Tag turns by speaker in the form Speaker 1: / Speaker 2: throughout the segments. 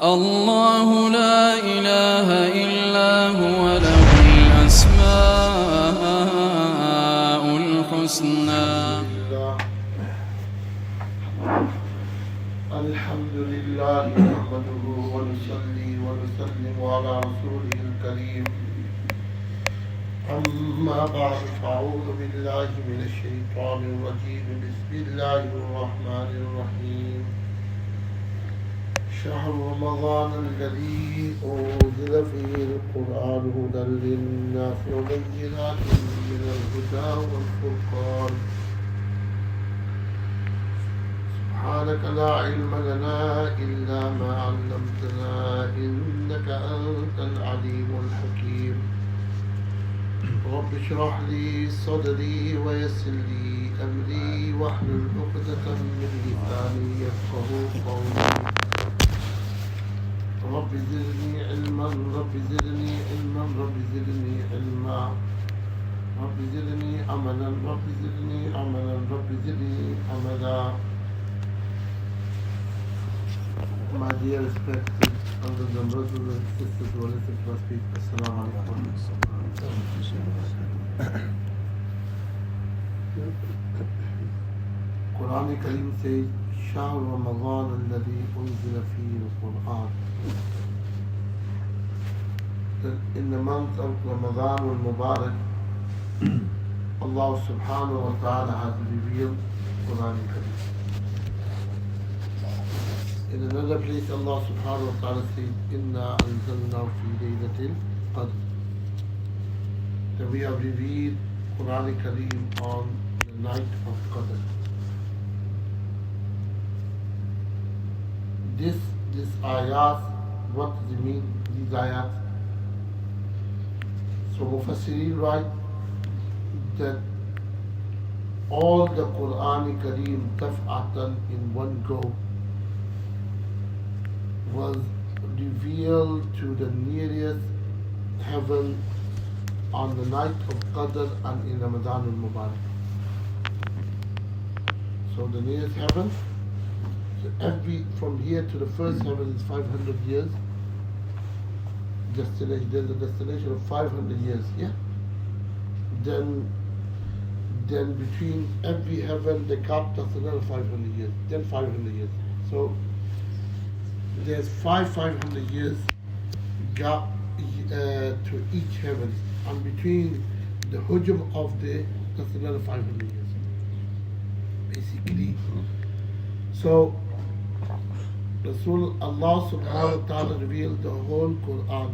Speaker 1: الله لا إله إلا هو له الأسماء الحسنى.
Speaker 2: الحمد لله نحمده ونصلي ونسلم على رسوله الكريم. أما بعد فأعوذ بالله من الشيطان الرجيم. بسم الله الرحمن الرحيم. شهر رمضان الذي أنزل فيه القرآن هدى للناس وبينات من الهدى والفرقان. سبحانك لا علم لنا إلا ما علمتنا إنك أنت العليم الحكيم. رب اشرح لي صدري ويسر لي أمري واحلل عقدة من لساني يفقهوا قولي. رب زدني علما رب زدني علما رب زدني علما رب زدني عملا رب زدني عملا رب زدني عملا. My dear respected brothers and sisters who listen to us speak, Assalamu alaikum. Quran Kareem says, شهر رمضان الذي أنزل فيه القرآن. In the month of Ramadan al-Mubarak, Allah subhanahu wa ta'ala has revealed Quran Kareem. In another place, Allah subhanahu wa ta'ala says, إِنَّا أَنزَلْنَا فِي لَيْلَةِ الْقَدْرِ. That we have revealed Quran Kareem on the night of Qadr. This ayat, what does it mean, these ayat? So Mufassirin write that all the Quran Kareem daf'atan in one go was revealed to the nearest heaven on the night of Qadr and in Ramadan al-Mubarak. So the nearest heaven, from here to the first heaven is 500 years. There's a destination of 500 years, yeah? Then between every heaven, the gap, that's another 500 years. Then 500 years. So there's 500 years gap to each heaven, and between the hujum of that's another 500 years, basically. So Allah subhanahu wa ta'ala revealed the whole Quran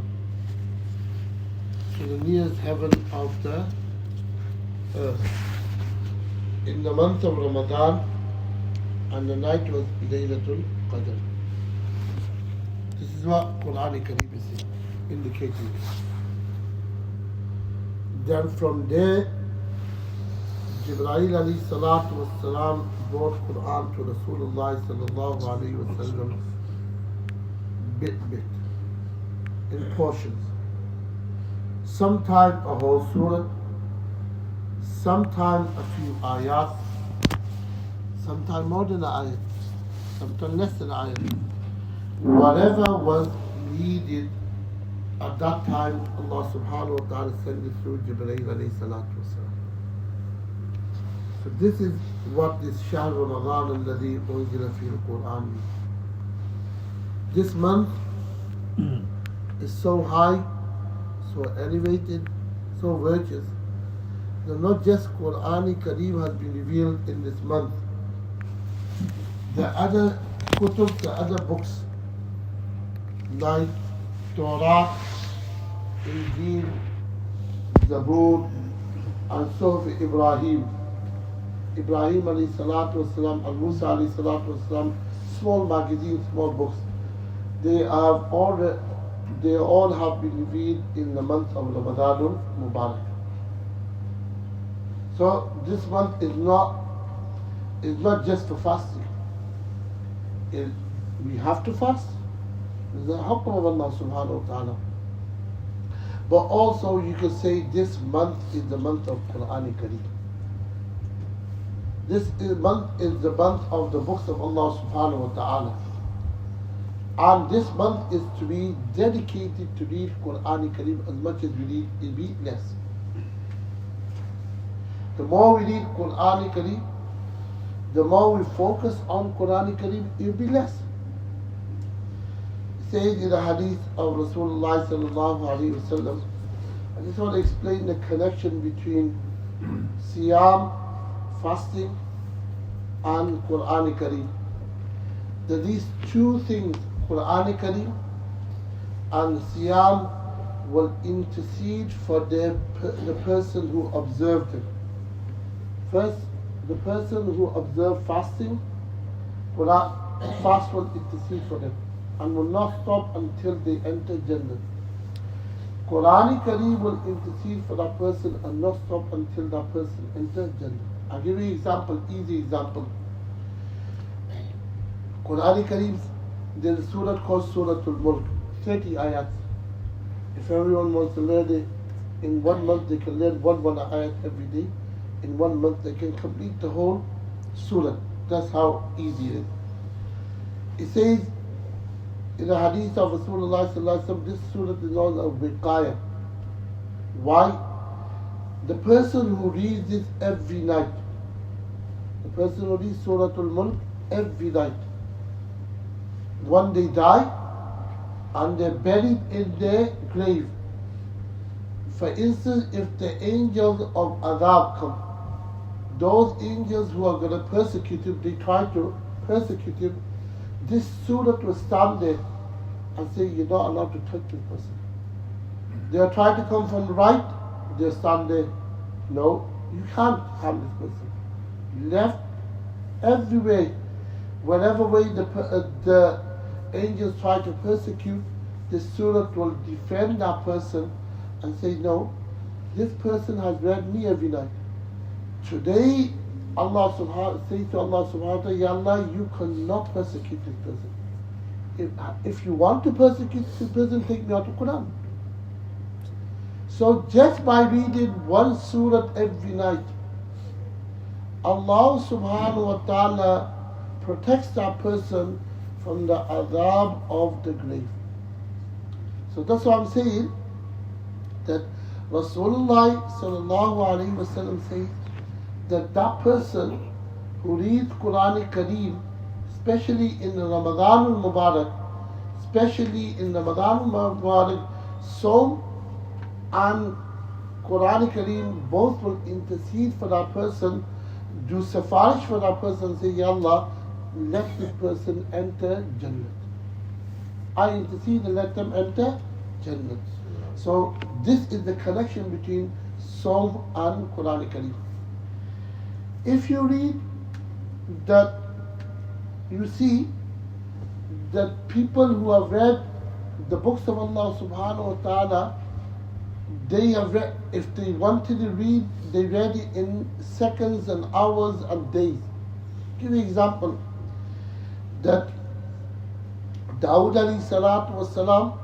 Speaker 2: to the nearest heaven of the earth in the month of Ramadan, and the night was Laylatul Qadr. This is what Quran Kareem is indicating. Then from there, Jibreel alayhi salatu was salam brought Quran to Rasulullah sallallahu alayhi wa sallam bit in portions. Sometime a whole surah, sometime a few ayat, sometime more than an ayat, sometime less than an ayat. Whatever was needed at that time, Allah subhanahu wa ta'ala sent it through Jibreel alayhi salatu wa salam. So this is what this Shahr Ramadan alladhi unzila fihi al-Quran means. This month is so high, so elevated, so virtuous, that not just Quran Kareem has been revealed in this month. The other kutub, the other books like Torah, Injil, Zabur, and Suhuf Ibrahim alayhi salatu wasalam, and Musa alayhi salatu wasalam, small magazines, small books, they all have been revealed in the month of Ramadan al-Mubarak. So this month is not just for fasting. We have to fast. It's the hukm of Allah subhanahu wa ta'ala. But also you could say this month is the month of Quran Kareem. This month is the month of the books of Allah subhanahu wa ta'ala. And this month is to be dedicated to read Quran Kareem as much as we read less. The more we read Quran Kareem, the more we focus on Quran Kareem, it will be less. It says in the hadith of Rasulullah sallallahu alaihi wasallam, I just want to explain the connection between Siyam, fasting, and Quran Kareem. That these two things, Quran Kareem and Siyam, will intercede for the person who observed it. First, the person who observed fasting, fast will intercede for them and will not stop until they enter Jannah. Quran Kareem will intercede for that person and not stop until that person enters Jannah. I'll give you an example, easy example. Quran Kareem, there's a surah called Surah Al-Mulk, 30 ayats. If everyone wants to learn it in 1 month, they can learn one ayat every day. In 1 month, they can complete the whole surah. That's how easy it is. It says in the hadith of Rasulullah sallallahu alaihi wasallam, this surah is known as wiqaya. Why? The person who reads this every night, the person who reads Surah Al-Mulk every night, when they die and they're buried in their grave, for instance, if the angels of Adab come, those angels who are going to persecute him, they try to persecute him, this surah will stand there and say, you're not allowed to touch this person. They'll try to come from the right, they'll stand there, no, you can't harm this person. Left, everywhere, whatever way the angels try to persecute, the surah will defend that person and say, no, this person has read me every night. Today, Allah says to Allah subhanahu wa ta'ala, Ya Allah, you cannot persecute this person. If you want to persecute this person, take me out of Quran. So just by reading one surah every night, Allah subhanahu wa ta'ala protects that person from the adhab of the grave. So that's what I'm saying, that Rasulullah sallallahu alayhi wa sallam says that person who reads Quran Kareem, especially in the Ramadan al-Mubarak, especially in Ramadan al-Mubarak, Som and Quran Kareem both will intercede for that person, do safarish for that person, say, Ya Allah, let this person enter Jannah. I intercede and let them enter Jannah. So this is the connection between Som and Quran Kareem. If you read that, you see that people who have read the books of Allah subhanahu wa ta'ala, they have read, if they wanted to read, they read it in seconds and hours and days. Give you an example, that Dawud alayhi salatu wasalam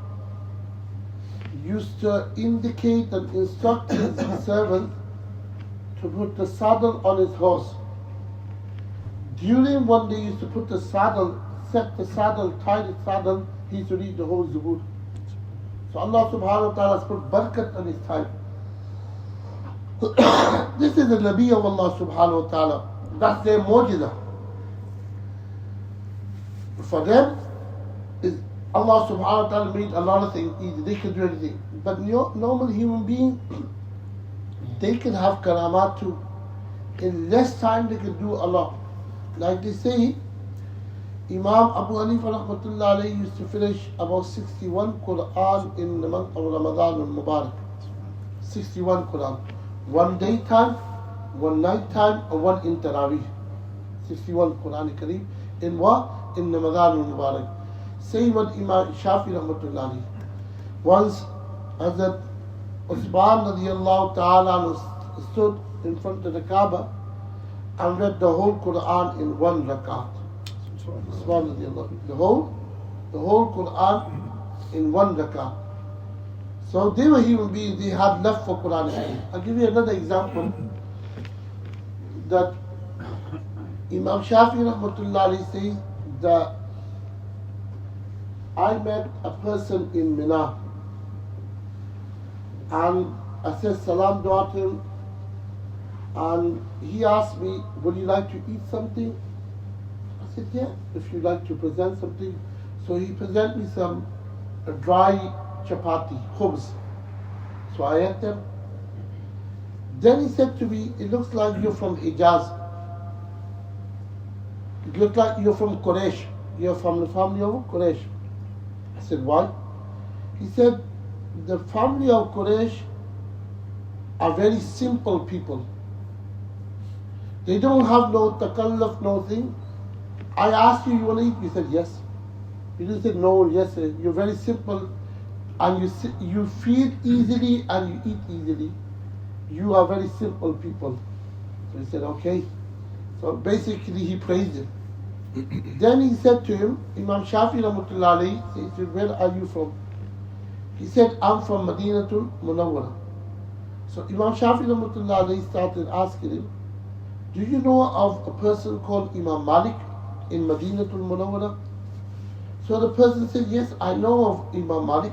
Speaker 2: used to indicate and instruct his servant to put the saddle on his horse. During when they used to put the saddle, set the saddle, tie the saddle, he used to read the whole Zabur. So Allah subhanahu wa ta'ala has put barakat on his time. This is the Nabi of Allah subhanahu wa ta'ala. That's their mu'jiza. For them, is Allah subhanahu wa ta'ala made a lot of things easy. They can do anything. But normal human being, they can have karamat too. In less time they can do a lot. Like they say, Imam Abu Hanifa rahmatullah alayhi used to finish about 61 Quran in the month of Ramadan al-Mubarak. 61 Quran. One daytime, one nighttime, and one in Taraweeh. 61 Quran Kareem. In what? In Ramadan al-Mubarak. Same what Imam Shafi rahmatullah alayhi. Once, Hazrat Usman radiallahu ta'ala stood in front of the Kaaba and read the whole Quran in one rakat. The whole Quran in one rakat. So they were human beings, they had love for Quran. I'll give you another example, that Imam Shafi rahmatullah alayhi says that I met a person in Mina, and I said salam to him, and he asked me, would you like to eat something? I said, yeah, if you like to present something. So he presented me some dry chapati, khubz. So I ate them. Then he said to me, it looks like you're from Hijaz. It looks like you're from Quraysh. You're from the family of Quraysh. I said, why? He said, the family of Quraysh are very simple people. They don't have no takalluf, no thing. I asked you want to eat? You said, yes. You didn't say no, yes. You're very simple, and you feed easily and you eat easily. You are very simple people. So he said, okay. So basically he praised him. Then he said to him, Imam Shafi rahmatullah alayhi, he said, where are you from? He said, I'm from Madinatul Munawwara. So Imam Shafi rahmatullah alayhi started asking him, do you know of a person called Imam Malik in Madinatul Munawwara? So the person said, yes, I know of Imam Malik.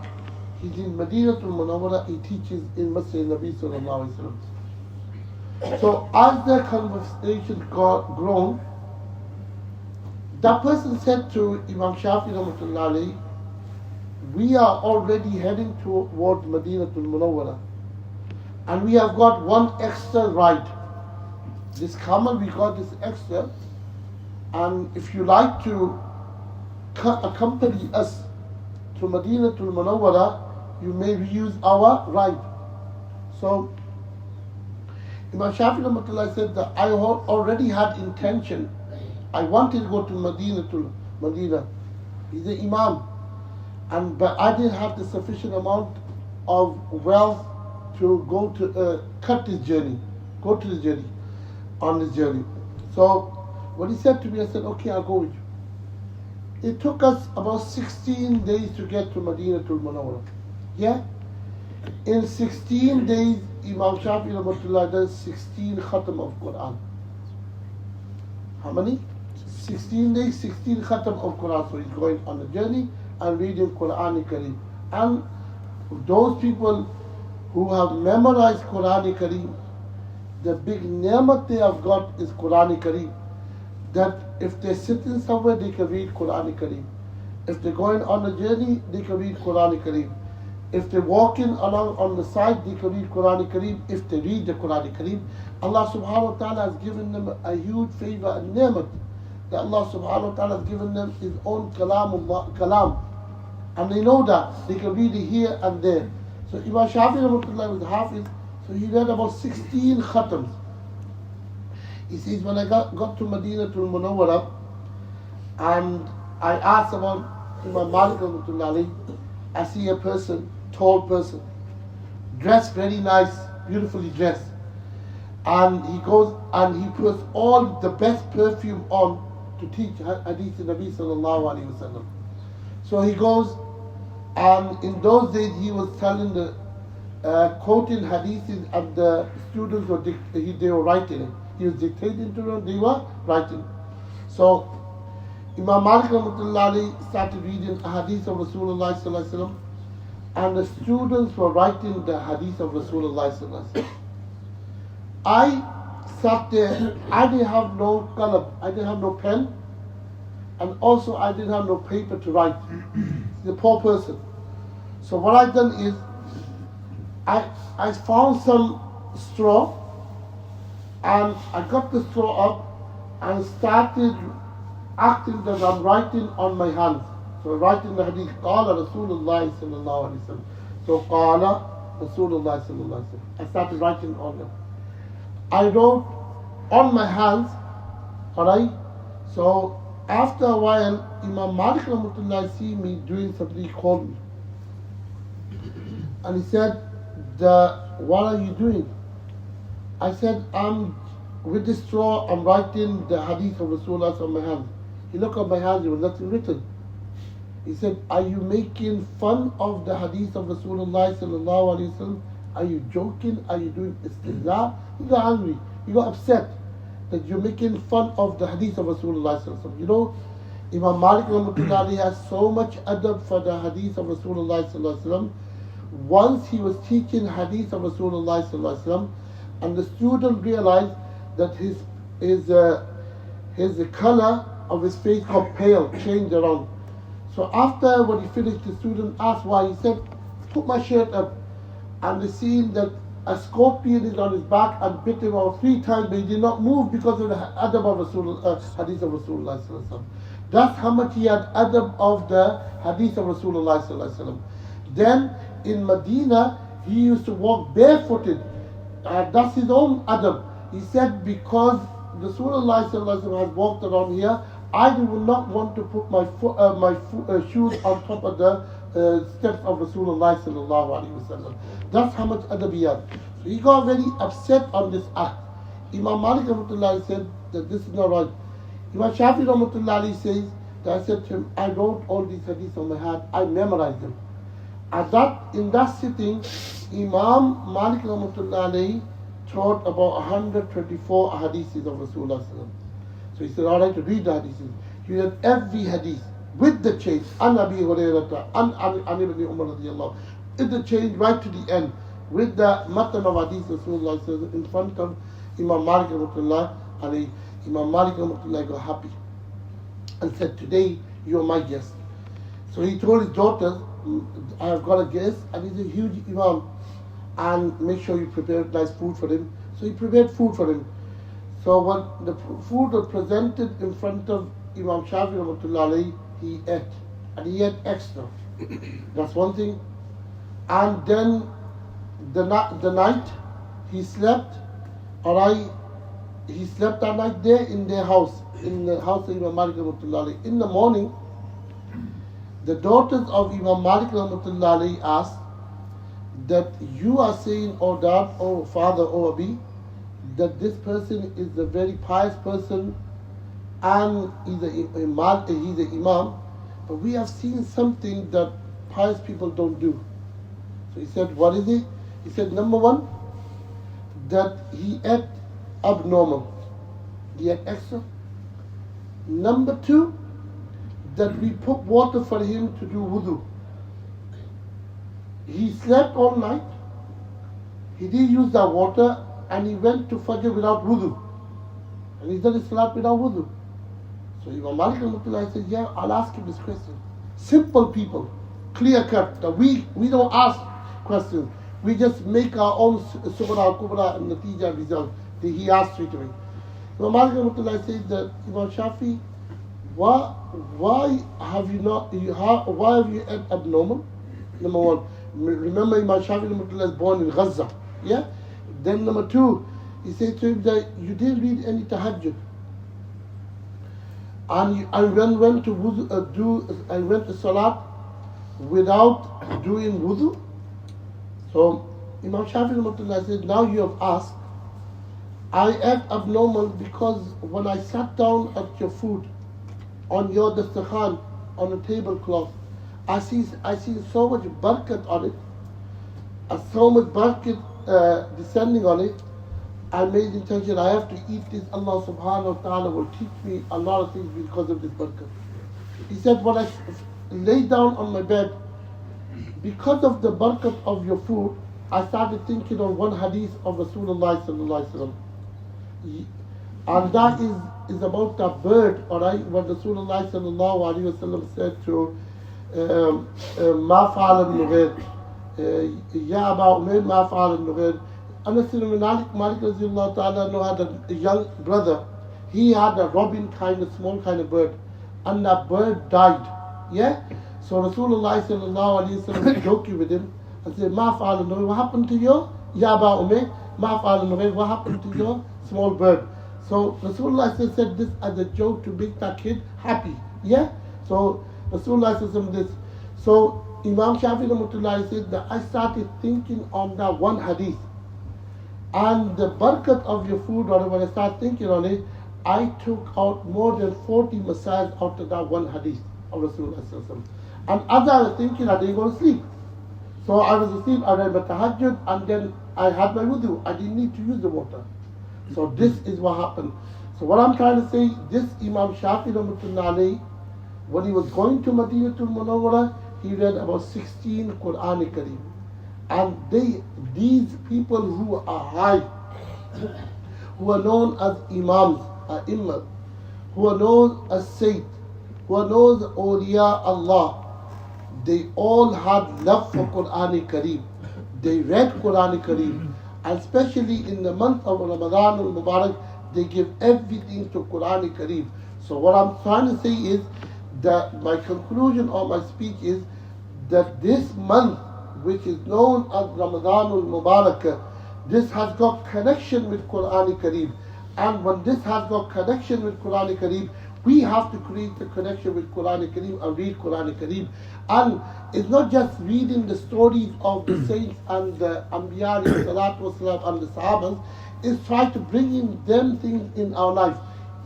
Speaker 2: He's in Madinatul Munawwara. He teaches in Masjid Nabi sallallahu alaihi wasallam. So as the conversation got grown, that person said to Imam Shafi rahmatullah alayhi, we are already heading towards Madinatul Munawwara, and we have got one extra ride. This camel, we got this extra, and if you like to accompany us to Madinatul Munawwara, you may use our ride. So Imam Shafi rahmatullah said that I already had intention. I wanted to go to Madina. He's the Imam. But I didn't have the sufficient amount of wealth to go to cut this journey, on this journey. So when he said to me, I said, okay, I'll go with you. It took us about 16 days to get to Madinatul Munawwara. Yeah? In 16 days, Imam Shafi rahmatullah does 16 khatam of Quran. How many? 16 days, 16 khatam of Quran. So he's going on a journey and reading Quran Kareem. And those people who have memorized Quran Kareem, the big ni'mat they have got is Quran Kareem. That if they're sitting somewhere, they can read Quran Kareem. If they're going on a journey, they can read Quran Kareem. If they're walking along on the side, they can read Quran Kareem. If they read the Quran Kareem, Allah subhanahu wa ta'ala has given them a huge favor and ni'mat. That Allah subhanahu wa ta'ala has given them His own kalam. And they know that. They can read it here and there. So Imam Shafi rahmatullah was Hafiz, so he read about 16 khatams. He says, when I got to Madinatul Munawwara, and I asked about Imam Malik rahmatullah alayhi, I see a person, tall person, dressed very nice, beautifully dressed. And he goes and he puts all the best perfume on to teach hadith Nabi sallallahu alayhi wa sallam. So he goes, and in those days he was telling the quoting hadiths, and the students were they were writing it. He was dictating to them, they were writing. So Imam Malik rahmatullah alayhi started reading a hadith of Rasulullah sallallahu alaihi wasallam, and the students were writing the hadith of Rasulullah sallallahu alaihi wasallam. I sat there, I didn't have no qalam, I didn't have no pen, and also I didn't have no paper to write. The poor person. So what I done is, I found some straw, and I got the straw up and started acting that I'm writing on my hands. So writing the hadith, Qala Rasulullah sallallahu alaihi wasallam. So Qala Rasulullah sallallahu alaihi wasallam. I started writing on them. I wrote on my hands, alright? So after a while, Imam Malik rahmatullah see me doing something, he called me. And he said, what are you doing? I said, I'm with this straw, I'm writing the hadith of Rasulullah on my hands. He looked at my hands, there was nothing written. He said, are you making fun of the hadith of Rasulullah sallallahu alaihi wasallam? Are you joking? Are you doing istihza? He got angry. He got upset that you're making fun of the hadith of Rasulullah sallallahu alaihi wasallam. You know, Imam Malik rahmatullahi has so much adab for the hadith of Rasulullah sallallahu alaihi wasallam. Once he was teaching hadith of Rasulullah sallallahu alaihi wasallam, and the student realized that his color of his face got pale, changed around. So after when he finished, the student asked why. He said, "Put my shirt up," and they seen that a scorpion is on his back and bit him out 3 times, but he did not move because of the adab of hadith of Rasulullah sallallahu alaihi wasallam. That's how much he had adab of the hadith of Rasulullah sallallahu alaihi wasallam. Then in Medina, he used to walk barefooted. That's his own adab. He said, because Rasulullah sallallahu alaihi wasallam has walked around here, I do not want to put my shoes on top of the steps of Rasulullah sallallahu alaihi wasallam. That's how much adab he had. So he got very upset on this act. Imam Malik rahmatullahi said that this is not right. Imam Shafi rahmatullahi says that I said to him, I wrote all these hadiths on my head, I memorized them. In that sitting, Imam Malik rahmatullahi taught about 124 hadiths of Rasulullah sallallahu alaihi wasallam. So he said, all right, to read the hadiths. He read every hadith with the change. An Abi Hurairata, an Ibn Umar radiyallahu. In the change right to the end with the matan of hadith Rasulullah sallallahu alaihi wasallam in front of Imam Malik rahmatullahi alayhi. Imam Malik rahmatullahi got happy and said, today you are my guest. So he told his daughters, I have got a guest and he's a huge Imam, and make sure you prepare nice food for him. So he prepared food for him. So when the food was presented in front of Imam Shafi rahmatullahi, he ate, and he ate extra. That's one thing. And then the night he slept, he slept that night there in their house, in the house of Imam Malik rahmatullahi. In the morning, the daughters of Imam Malik rahmatullahi asked that you are saying, oh dad, oh father, oh Abi, that this person is a very pious person and he's an imam, but we have seen something that pious people don't do. So he said, what is it? He said, number one, that he ate abnormal. He ate extra. Number two, that we put water for him to do wudu. He slept all night. He didn't use that water, and he went to Fajr without wudu. And he did his salat without wudu. So Imam Malik rahmatullahi said, yeah, I'll ask him this question. Simple people, clear cut. That we don't ask questions. We just make our own subra kubra and natija result. He asked straight away. Imam Malik rahmatullahi said that, Imam Shafi, why have you ate abnormal? Number one. Remember, Imam Shafi rahmatullahi is born in Gaza. Yeah? Then number two, he said to him that you didn't read any tahajjud. And I went to salat without doing wudu. So Imam Shafi rahmatullahi said, now you have asked, I ate abnormal because when I sat down at your food on your dastakhan, on a tablecloth, I see so much barakat on it, so much barakat descending on it. I made intention, I have to eat this. Allah subhanahu wa ta'ala will teach me a lot of things because of this barakat. He said, when I lay down on my bed, because of the barakat of your food, I started thinking on one hadith of Rasulullah sallallahu alaihi wasallam. And that is about a bird, alright, when Rasulullah sallallahu alaihi wasallam said to Ma fa'al al-Nughayr, Ya Aba Umayr, Ma fa'al al-Nughayr. Anas ibn Malik radiallahu ta'ala had a young brother. He had a robin kind of small kind of bird, and that bird died. Yeah? So Rasulullah sallallahu alaihi wasallam joking with him and said, Ma fa'al al-Nughayr, what happened to your Ya Aba Umayr? Ma fa'al al-Nughayr, what happened to your small bird? So Rasulullah said this as a joke to make that kid happy. Yeah? So Rasulullah said this. So Imam Shafi rahmatullahi said that I started thinking on that one hadith. And the barakat of your food, or when I started thinking on it, I took out more than 40 masails out of that one hadith of Rasulullah. And as I was thinking, I didn't go to sleep. So I was asleep, I read my tahajjud, and then I had my wudu. I didn't need to use the water. So this is what happened. So what I'm trying to say, this Imam Shafi rahmatullahi When he was going to Madinatul Munawwara, he read about 16 Qur'an Kareem. And these people who are high, who are known as Imams, Imams, who are known as Sayyid, who are known as Awliya Allah, they all had love for Qur'an Kareem. They read Qur'an Kareem. And especially in the month of Ramadan al-Mubarak, they give everything to Qur'an Kareem. So what I'm trying to say is that my conclusion of my speech is that this month, which is known as Ramadan al-Mubarak, this has got connection with Qur'an Kareem. And when this has got connection with Qur'an Kareem, we have to create the connection with Qur'an Kareem and read Qur'an Kareem. And it's not just reading the stories of the saints and the Anbiya والسلام, and the Sahabas, it's try to bring in them things in our life.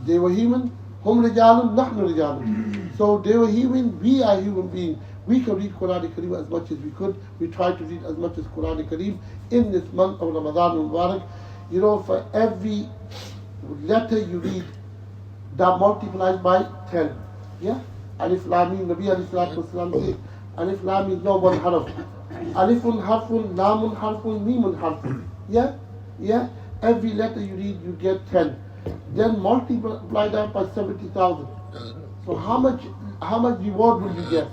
Speaker 2: They were human, hum rijalun, nahnu rijalun. So they were human, we are human beings. We can read Qur'an Kareem as much as we could. We try to read as much as Qur'an Kareem in this month of Ramadan al-Mubarak. You know, for every letter you read, that multiplies by 10. Yeah? Alif Lam Mim, Nabi alayhi salatu wasalam said, Alif Lam is not one harf. Alifun harfun, Lamun harfun, Mimun harfun. Yeah? Yeah? Every letter you read, you get 10. Then multiply that by 70,000. So how much reward will you get?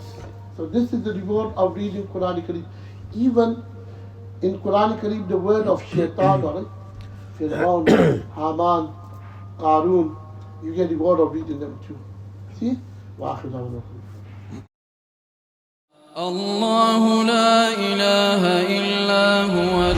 Speaker 2: So this is the reward of reading Qur'an Kareem. Even in Qur'an Kareem, the word of shaitan, right? Fir'aun, Haman, Qarun, you get reward of reading them too. See? وآخر دعوانا
Speaker 1: الله لا إله إلا هو